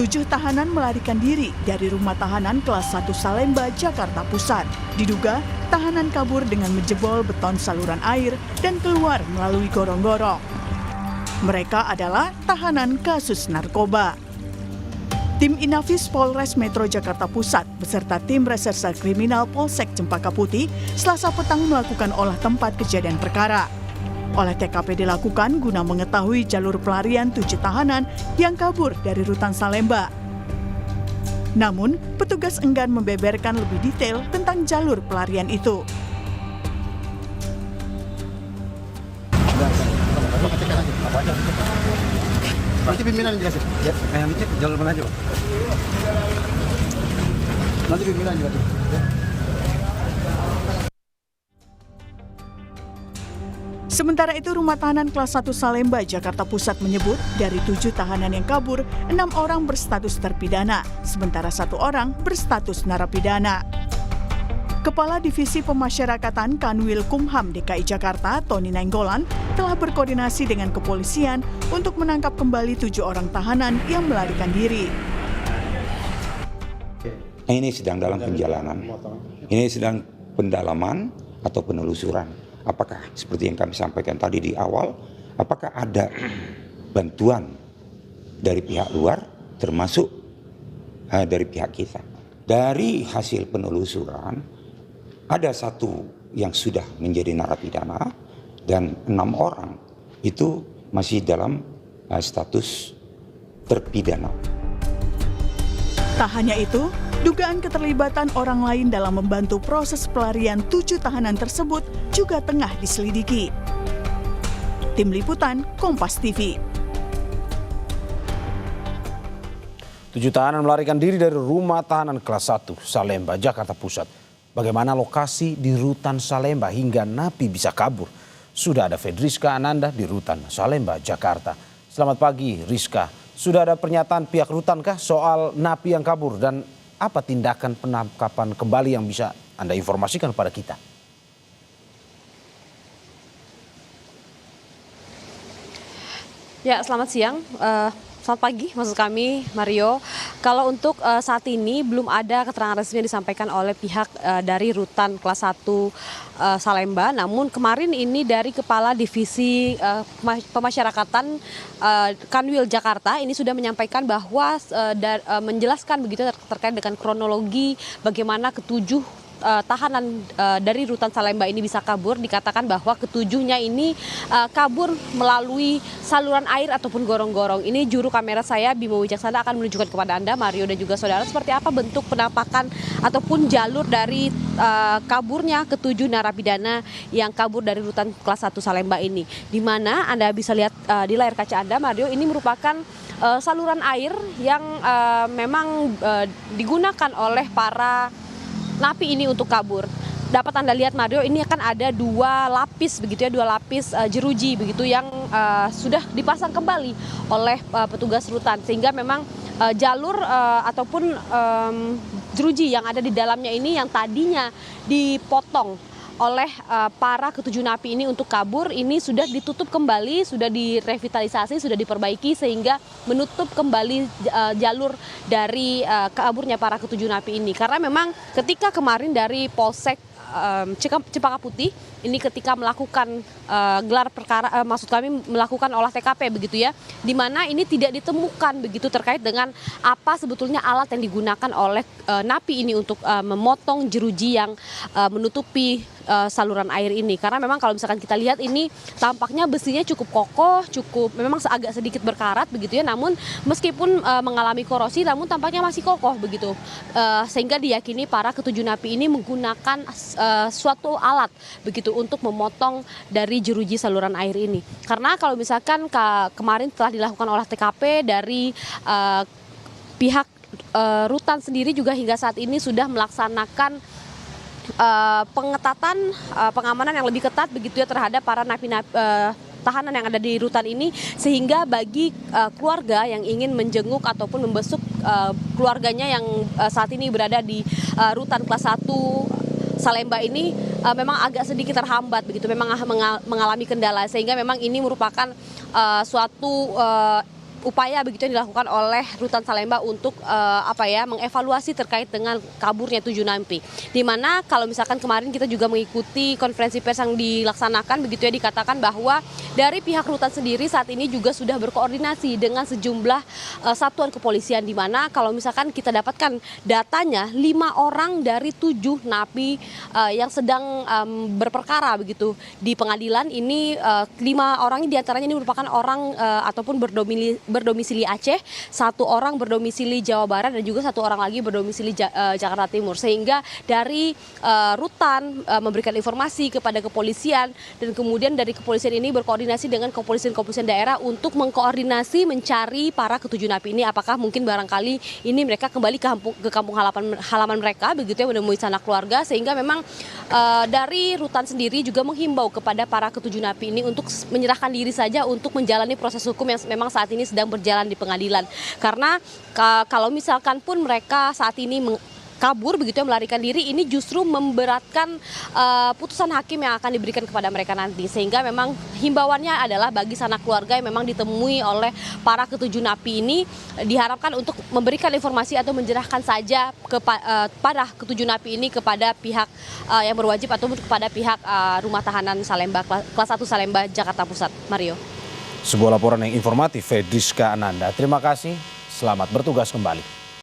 7 tahanan melarikan diri dari rumah tahanan kelas 1 Salemba, Jakarta Pusat. Diduga tahanan kabur dengan menjebol beton saluran air dan keluar melalui gorong-gorong. Mereka adalah tahanan kasus narkoba. Tim Inafis Polres Metro Jakarta Pusat beserta tim Reserse Kriminal Polsek Cempaka Putih Selasa petang melakukan olah tempat kejadian perkara. Olah TKP dilakukan guna mengetahui jalur pelarian 7 tahanan yang kabur dari rutan Salemba. Namun, petugas enggan membeberkan lebih detail tentang jalur pelarian itu. Nanti pimpinan jelasin. Ya, yang cek jalur mana aja, Pak? Nanti pimpinan jelasin. Ya. Sementara itu, Rumah Tahanan Kelas 1 Salemba, Jakarta Pusat menyebut dari 7 tahanan yang kabur, 6 orang berstatus terpidana, sementara 1 orang berstatus narapidana. Kepala Divisi Pemasyarakatan Kanwil Kumham DKI Jakarta, Tony Nainggolan, telah berkoordinasi dengan kepolisian untuk menangkap kembali 7 orang tahanan yang melarikan diri. Ini sedang dalam penjalanan, ini sedang pendalaman atau penelusuran. Apakah seperti yang kami sampaikan tadi di awal, apakah ada bantuan dari pihak luar termasuk dari pihak kita. Dari hasil penelusuran, ada 1 yang sudah menjadi narapidana dan 6 orang itu masih dalam status terpidana. Tak hanya itu, dugaan keterlibatan orang lain dalam membantu proses pelarian 7 tahanan tersebut juga tengah diselidiki. Tim Liputan, Kompas TV. 7 tahanan melarikan diri dari rumah tahanan kelas 1 Salemba, Jakarta Pusat. Bagaimana lokasi di rutan Salemba hingga napi bisa kabur? Sudah ada Fedriska Ananda di rutan Salemba, Jakarta. Selamat pagi, Rizka. Sudah ada pernyataan pihak rutan kah soal napi yang kabur dan apa tindakan penangkapan kembali yang bisa Anda informasikan kepada kita? Ya, selamat siang. Selamat pagi, maksud kami Mario. Kalau untuk saat ini belum ada keterangan resmi yang disampaikan oleh pihak dari rutan kelas 1 Salemba. Namun kemarin ini dari Kepala Divisi Pemasyarakatan Kanwil Jakarta ini sudah menyampaikan bahwa menjelaskan begitu terkait dengan kronologi bagaimana ketujuh tahanan dari rutan Salemba ini bisa kabur. Dikatakan bahwa ketujuhnya ini kabur melalui saluran air ataupun gorong-gorong. Ini juru kamera saya Bimo Wijaksana akan menunjukkan kepada Anda, Mario dan juga saudara, seperti apa bentuk penampakan ataupun jalur dari kaburnya ketujuh narapidana yang kabur dari rutan kelas 1 Salemba ini. Di mana Anda bisa lihat di layar kaca Anda, Mario, ini merupakan saluran air yang memang digunakan oleh para napi ini untuk kabur. Dapat Anda lihat, Mario, ini akan ada 2 lapis begitu ya, 2 lapis jeruji begitu yang sudah dipasang kembali oleh petugas rutan, sehingga memang jalur ataupun jeruji yang ada di dalamnya ini yang tadinya dipotong oleh para ketujuh napi ini untuk kabur, ini sudah ditutup kembali, sudah direvitalisasi, sudah diperbaiki sehingga menutup kembali jalur dari kaburnya para ketujuh napi ini. Karena memang ketika kemarin dari Polsek Cempaka Putih ini ketika melakukan gelar perkara, maksud kami melakukan olah TKP begitu ya, di mana ini tidak ditemukan begitu terkait dengan apa sebetulnya alat yang digunakan oleh napi ini untuk memotong jeruji yang menutupi saluran air ini. Karena memang kalau misalkan kita lihat ini tampaknya besinya cukup kokoh, cukup memang agak sedikit berkarat begitu ya, namun meskipun mengalami korosi namun tampaknya masih kokoh begitu, sehingga diyakini para ketujuh napi ini menggunakan suatu alat begitu untuk memotong dari jeruji saluran air ini. Karena kalau misalkan kemarin telah dilakukan olah TKP dari pihak rutan sendiri juga hingga saat ini sudah melaksanakan pengetatan pengamanan yang lebih ketat begitu ya terhadap para napi-napi tahanan yang ada di rutan ini, sehingga bagi keluarga yang ingin menjenguk ataupun membesuk keluarganya yang saat ini berada di rutan kelas 1 Salemba ini memang agak sedikit terhambat begitu, memang mengalami kendala, sehingga memang ini merupakan suatu upaya begitu yang dilakukan oleh Rutan Salemba untuk mengevaluasi terkait dengan kaburnya 7 napi. Di mana kalau misalkan kemarin kita juga mengikuti konferensi pers yang dilaksanakan begitu ya, dikatakan bahwa dari pihak Rutan sendiri saat ini juga sudah berkoordinasi dengan sejumlah satuan kepolisian, di mana kalau misalkan kita dapatkan datanya 5 orang dari 7 napi yang sedang berperkara begitu di pengadilan ini, 5 orang diantaranya ini merupakan orang ataupun berdomisili Aceh, 1 orang berdomisili Jawa Barat dan juga 1 orang lagi berdomisili Jakarta Timur. Sehingga dari Rutan memberikan informasi kepada kepolisian dan kemudian dari kepolisian ini berkoordinasi dengan kepolisian daerah untuk mengkoordinasi mencari para ke-7 napi ini, apakah mungkin barangkali ini mereka kembali ke kampung halaman mereka begitu ya, menemui sanak keluarga. Sehingga memang dari Rutan sendiri juga menghimbau kepada para ke-7 napi ini untuk menyerahkan diri saja untuk menjalani proses hukum yang memang saat ini sedang berjalan di pengadilan. Karena kalau misalkan pun mereka saat ini kabur begitu ya, melarikan diri, ini justru memberatkan putusan hakim yang akan diberikan kepada mereka nanti. Sehingga memang himbauannya adalah bagi sanak keluarga yang memang ditemui oleh para ke-7 napi ini diharapkan untuk memberikan informasi atau menyerahkan saja kepada ke-7 napi ini kepada pihak yang berwajib ataupun kepada pihak rumah tahanan Salemba kelas 1 Salemba Jakarta Pusat. Mario. Sebuah laporan yang informatif, Fedriska Ananda. Terima kasih, selamat bertugas kembali.